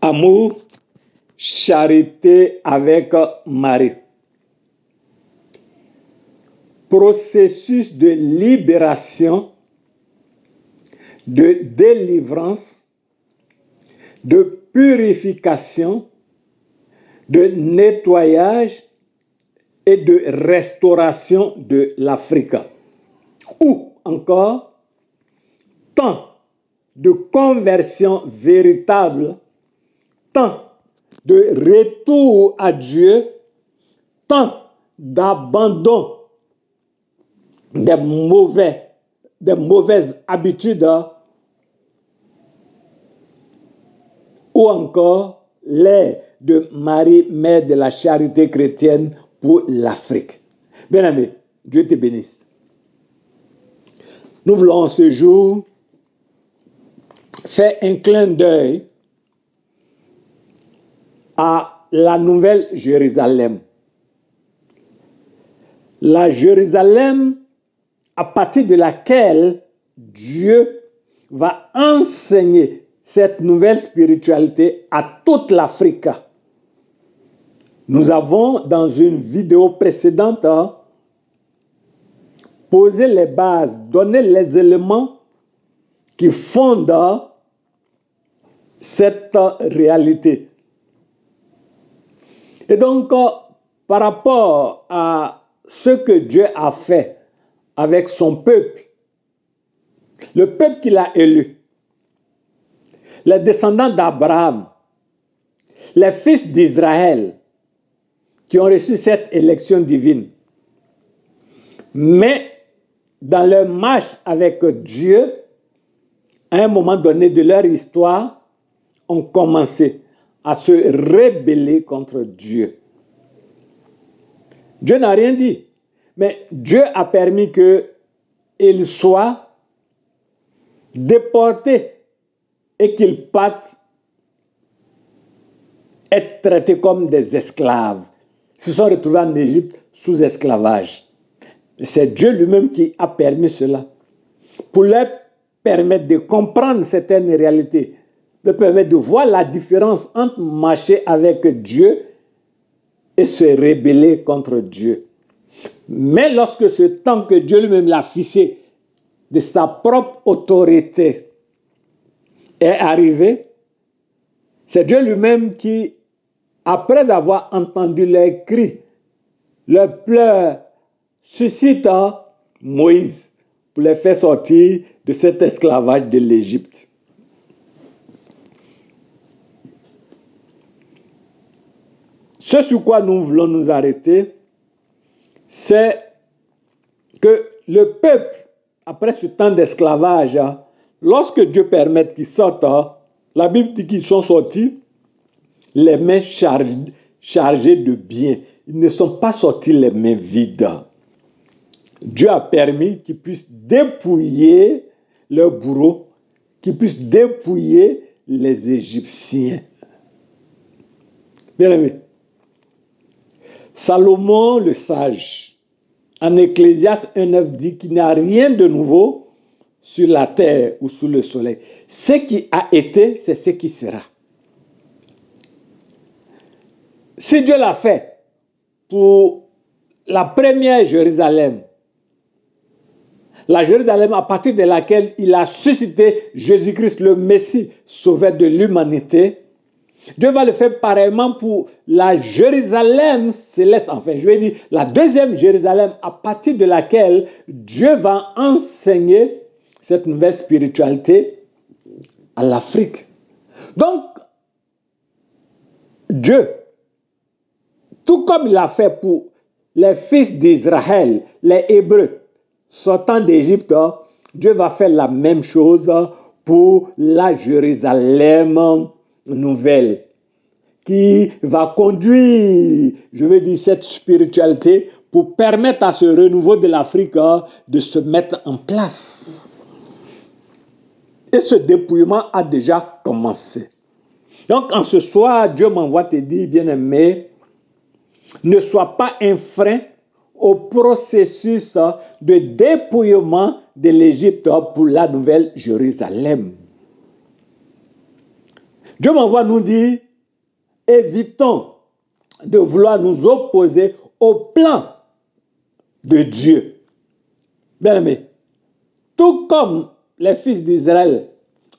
Amour, charité avec Marie. Processus de libération, de délivrance, de purification, de nettoyage et de restauration de l'Afrique. Ou encore, temps de conversion véritable, temps de retour à Dieu, temps d'abandon des mauvaises habitudes, ou encore l'aide de Marie, mère de la charité chrétienne pour l'Afrique. Bien-aimé, Dieu te bénisse. Nous voulons ce jour faire un clin d'œil à la nouvelle Jérusalem. La Jérusalem à partir de laquelle Dieu va enseigner cette nouvelle spiritualité à toute l'Afrique. Nous avons, dans une vidéo précédente, posé les bases, donné les éléments qui fondent cette réalité. Et donc, par rapport à ce que Dieu a fait avec son peuple, le peuple qu'il a élu, les descendants d'Abraham, les fils d'Israël qui ont reçu cette élection divine. Mais dans leur marche avec Dieu, à un moment donné de leur histoire, ont commencé à se rebeller contre Dieu. Dieu n'a rien dit, mais Dieu a permis qu'ils soient déportés et qu'ils partent être traités comme des esclaves. Ils se sont retrouvés en Égypte sous esclavage. C'est Dieu lui-même qui a permis cela, pour leur permettre de comprendre certaines réalités, leur permettre de voir la différence entre marcher avec Dieu et se rebeller contre Dieu. Mais lorsque ce temps que Dieu lui-même l'a fixé de sa propre autorité est arrivé, c'est Dieu lui-même qui, après avoir entendu leurs cris, leurs pleurs, suscite Moïse pour les faire sortir de cet esclavage de l'Égypte. Ce sur quoi nous voulons nous arrêter, c'est que le peuple, après ce temps d'esclavage, lorsque Dieu permet qu'ils sortent, la Bible dit qu'ils sont sortis les mains chargées de biens. Ils ne sont pas sortis les mains vides. Dieu a permis qu'ils puissent dépouiller leurs bourreaux, qu'ils puissent dépouiller les Égyptiens. Bien aimé, Salomon le sage, en Ecclésiaste 1,9 dit qu'il n'y a rien de nouveau sur la terre ou sous le soleil. Ce qui a été, c'est ce qui sera. Si Dieu l'a fait pour la première Jérusalem, la Jérusalem à partir de laquelle il a suscité Jésus-Christ, le Messie, sauveur de l'humanité, Dieu va le faire pareillement pour la Jérusalem céleste, enfin, je vais dire la deuxième Jérusalem à partir de laquelle Dieu va enseigner cette nouvelle spiritualité à l'Afrique. Donc, Dieu, tout comme il a fait pour les fils d'Israël, les Hébreux, sortant d'Égypte, Dieu va faire la même chose pour la Jérusalem nouvelle, qui va conduire, je veux dire, cette spiritualité pour permettre à ce renouveau de l'Afrique de se mettre en place. Et ce dépouillement a déjà commencé. Donc, en ce soir, Dieu m'envoie te dire, bien-aimé, ne sois pas un frein au processus de dépouillement de l'Égypte pour la nouvelle Jérusalem. Dieu m'envoie nous dire, évitons de vouloir nous opposer au plan de Dieu. Bien aimé, tout comme les fils d'Israël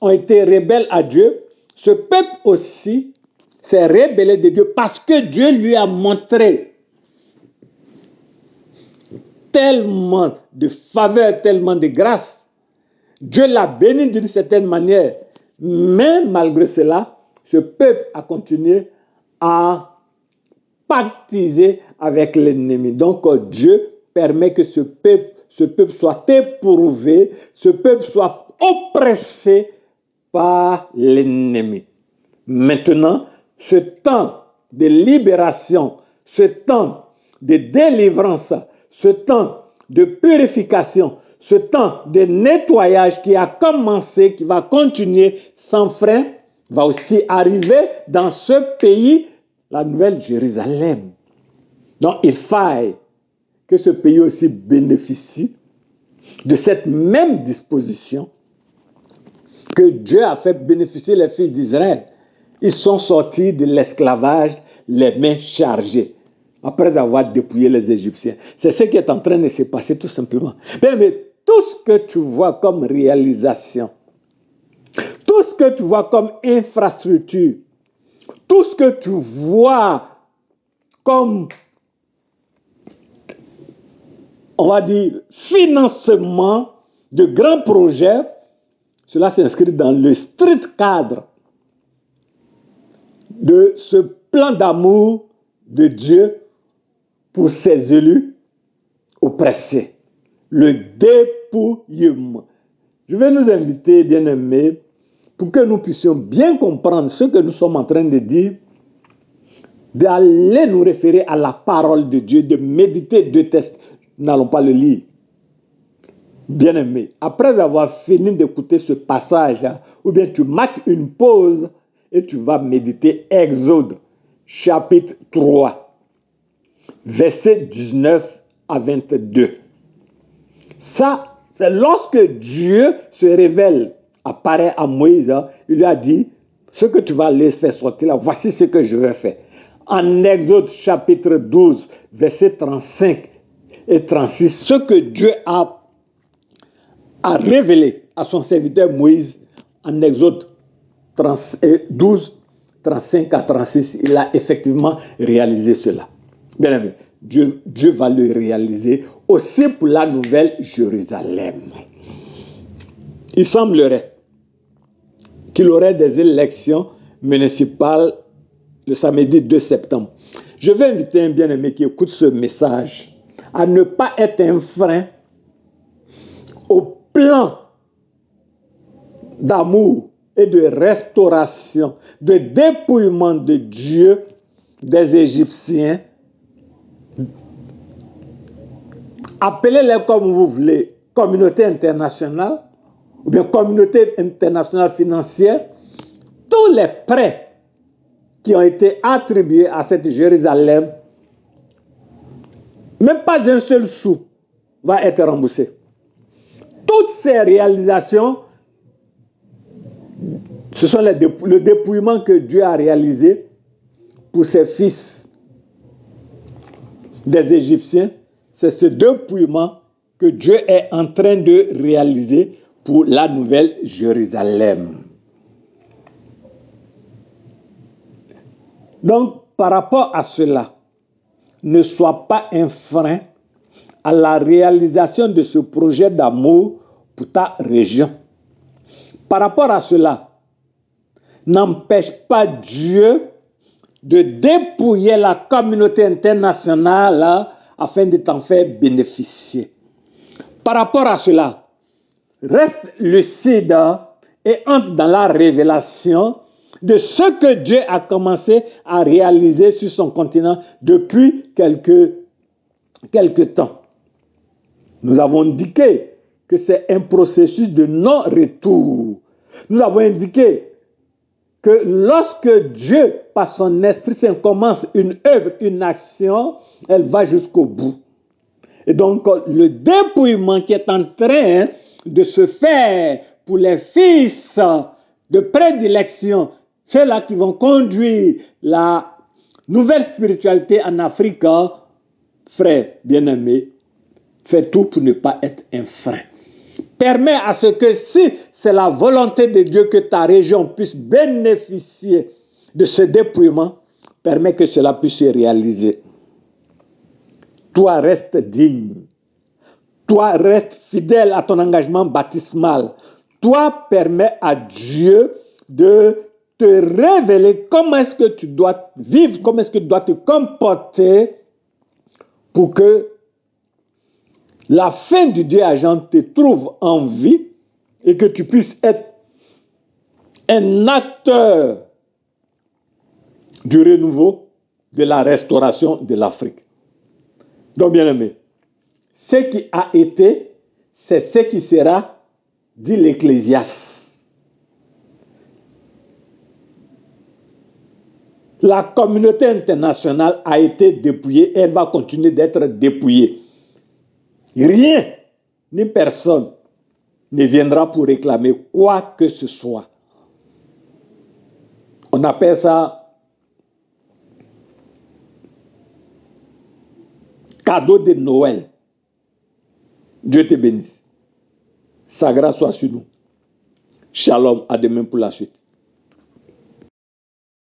ont été rebelles à Dieu, ce peuple aussi s'est rebellé de Dieu parce que Dieu lui a montré tellement de faveur, tellement de grâce. Dieu l'a béni d'une certaine manière. Mais malgré cela, ce peuple a continué à pactiser avec l'ennemi. Donc Dieu permet que ce peuple soit éprouvé, ce peuple soit oppressé par l'ennemi. Maintenant, ce temps de libération, ce temps de délivrance, ce temps de purification, ce temps de nettoyage qui a commencé, qui va continuer sans frein, va aussi arriver dans ce pays, la Nouvelle Jérusalem. Donc, il faille que ce pays aussi bénéficie de cette même disposition que Dieu a fait bénéficier les fils d'Israël. Ils sont sortis de l'esclavage les mains chargées, après avoir dépouillé les Égyptiens. C'est ce qui est en train de se passer tout simplement. Mais tout ce que tu vois comme réalisation, tout ce que tu vois comme infrastructure, tout ce que tu vois comme, on va dire, financement de grands projets, cela s'inscrit dans le strict cadre de ce plan d'amour de Dieu pour ses élus oppressés. Le dépouillement. Je vais nous inviter, bien-aimés, pour que nous puissions bien comprendre ce que nous sommes en train de dire, d'aller nous référer à la parole de Dieu, de méditer deux textes. Nous n'allons pas le lire. Bien-aimé, après avoir fini d'écouter ce passage, ou bien tu marques une pause et tu vas méditer Exode, chapitre 3, versets 19 à 22. Ça, c'est lorsque Dieu se révèle, apparaît à Moïse, il lui a dit, ce que tu vas laisser faire sortir là, voici ce que je vais faire. En Exode, chapitre 12, versets 35 et 36, ce que Dieu a révélé à son serviteur Moïse en Exode 12, 35 à 36, il a effectivement réalisé cela. Bien aimé, Dieu va le réaliser aussi pour la Nouvelle Jérusalem. Il semblerait qu'il aurait des élections municipales le samedi 2 septembre. Je vais inviter un bien-aimé qui écoute ce message à ne pas être un frein au plan d'amour et de restauration, de dépouillement de Dieu des Égyptiens. Appelez-les comme vous voulez, communauté internationale, ou bien communauté internationale financière. Tous les prêts qui ont été attribués à cette Jérusalem, même pas un seul sou va être remboursé. Toutes ces réalisations, ce sont le dépouillement que Dieu a réalisé pour ses fils des Égyptiens. C'est ce dépouillement que Dieu est en train de réaliser pour la Nouvelle Jérusalem. Donc, par rapport à cela, ne sois pas un frein à la réalisation de ce projet d'amour pour ta région. Par rapport à cela, n'empêche pas Dieu de dépouiller la communauté internationale afin de t'en faire bénéficier. Par rapport à cela, reste lucide et entre dans la révélation de ce que Dieu a commencé à réaliser sur son continent depuis quelque temps. Nous avons indiqué que c'est un processus de non-retour. Nous avons indiqué que lorsque Dieu, par son Esprit Saint, commence une œuvre, une action, elle va jusqu'au bout. Et donc, le dépouillement qui est en train de se faire pour les fils de prédilection ceux-là qui vont conduire la nouvelle spiritualité en Afrique, frère bien-aimé, fais tout pour ne pas être un frein. Permets à ce que si c'est la volonté de Dieu que ta région puisse bénéficier de ce dépouillement, permets que cela puisse se réaliser. Toi, reste digne. Toi, reste fidèle à ton engagement baptismal. Toi, permets à Dieu de te révéler comment est-ce que tu dois vivre, comment est-ce que tu dois te comporter pour que la fin du Dieu agent te trouve en vie et que tu puisses être un acteur du renouveau, de la restauration de l'Afrique. Donc, bien aimé, ce qui a été, c'est ce qui sera, dit l'Ecclésiaste. La communauté internationale a été dépouillée et elle va continuer d'être dépouillée. Rien ni personne ne viendra pour réclamer quoi que ce soit. On appelle ça cadeau de Noël. Dieu te bénisse. Sa grâce soit sur nous. Shalom, à demain pour la suite.